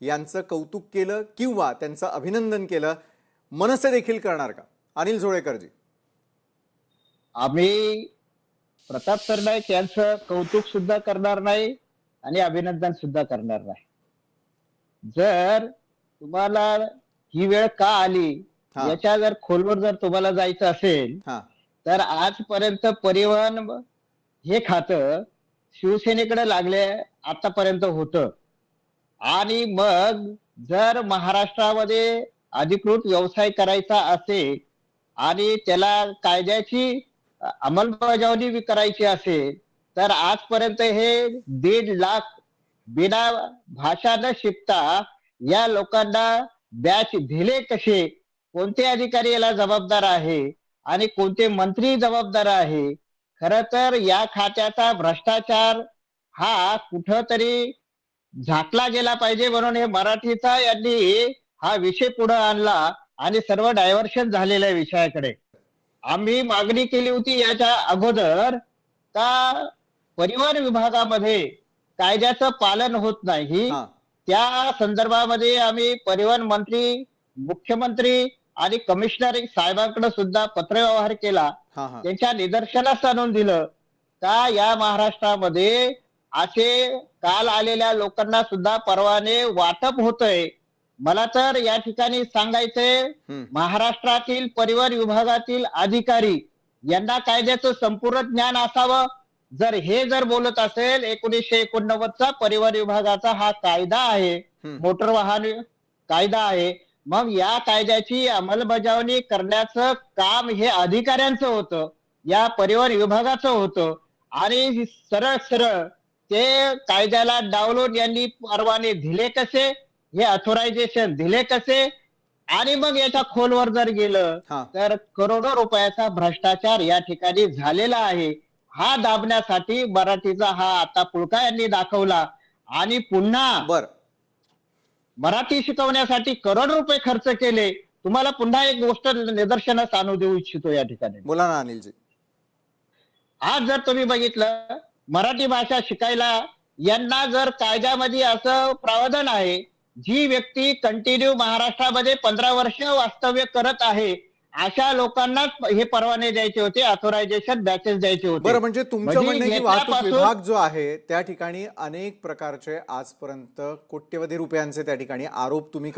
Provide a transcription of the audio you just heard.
यांचं कौतुक केलं किंवा त्यांचं अभिनंदन केलं, मनसे देखील करणार का? अनिल जोळेकरजी. आम्ही प्रताप सरनाईक यांचं कौतुक सुद्धा करणार नाही आणि अभिनंदन सुद्धा करणार नाही. जर तुम्हाला ही वेळ का आली हा. याच्या जर खोलवर जर तुम्हाला जायचं असेल हा. तर आजपर्यंत परिवहन हे खातं शिवसेनेकडे लागले आतापर्यंत होतं. आणि मग जर महाराष्ट्रामध्ये अधिकृत व्यवसाय करायचा असेल आणि त्याला कायद्याची अंमलबजावणी करायची असेल तर आजपर्यंत हे 1.5 लाख बिना भाषा न शिकता या लोकांना बॅच दिले कसे? कोणते अधिकारी याला जबाबदार आहे आणि कोणते मंत्री जबाबदार आहे? खर तर या खात्याचा भ्रष्टाचार हा कुठंतरी झाकला गेला पाहिजे म्हणून हे मराठीचा यांनी हा विषय पुढे आणला आणि सर्व डायव्हर्शन झालेल्या विषयाकडे. आम्ही मागणी केली होती याच्या अगोदर का परिवहन विभागामध्ये कायद्याचं पालन होत नाही. हा. त्या संदर्भामध्ये आम्ही परिवहन मंत्री, मुख्यमंत्री आणि कमिशनर साहेबांकडे सुद्धा पत्रव्यवहार केला. हा. हा. त्यांच्या निदर्शनास आणून दिलं का या महाराष्ट्रामध्ये असे काल आलेल्या लोकांना सुद्धा परवाने वाटप होतंय. मला तर या ठिकाणी सांगायचंय, महाराष्ट्रातील परिवहन विभागातील अधिकारी यांना कायद्याचं संपूर्ण ज्ञान असावं. जर हे जर बोलत असेल 1989 चा परिवहन विभागाचा हा कायदा आहे, मोटर वाहन कायदा आहे, मग या कायद्याची अंमलबजावणी करण्याचं काम हे अधिकाऱ्यांचं होतं, या परिवहन विभागाचं होतं. आणि सरळ सरळ ते कायद्याला डावलून यांनी परवाने दिले कसे, हे ऑथोरायझेशन दिले कसे? आणि मग याच्या खोलवर जर गेलं तर करोडो रुपयाचा भ्रष्टाचार या ठिकाणी झालेला आहे. हा दाबण्यासाठी मराठीचा हा आता पुळका यांनी दाखवला आणि पुन्हा मराठी शिकवण्यासाठी करोड रुपये खर्च केले. तुम्हाला पुन्हा एक गोष्ट निदर्शनास आणू देऊ इच्छितो या ठिकाणी. बोला ना अनिलजी. आज जर तुम्ही बघितलं मराठी भाषा शिकायला यांना जर कायद्यामध्ये असं प्रावधान आहे, जी व्यक्ती कंटिन्यू महाराष्ट्रामध्ये 15 वर्ष वास्तव्य करत आहे अशा लोकांनाच हे परवाने द्यायचे होते, ऑथोरायझेशन बॅचेस द्यायचे होते. बरं, म्हणजे तुमचं म्हणणं आहे की वाहतूक विभाग जो आहे त्या ठिकाणी अनेक प्रकारचे आजपर्यंत कोट्यवधी रुपयांचे त्या ठिकाणी आरोप तुम्ही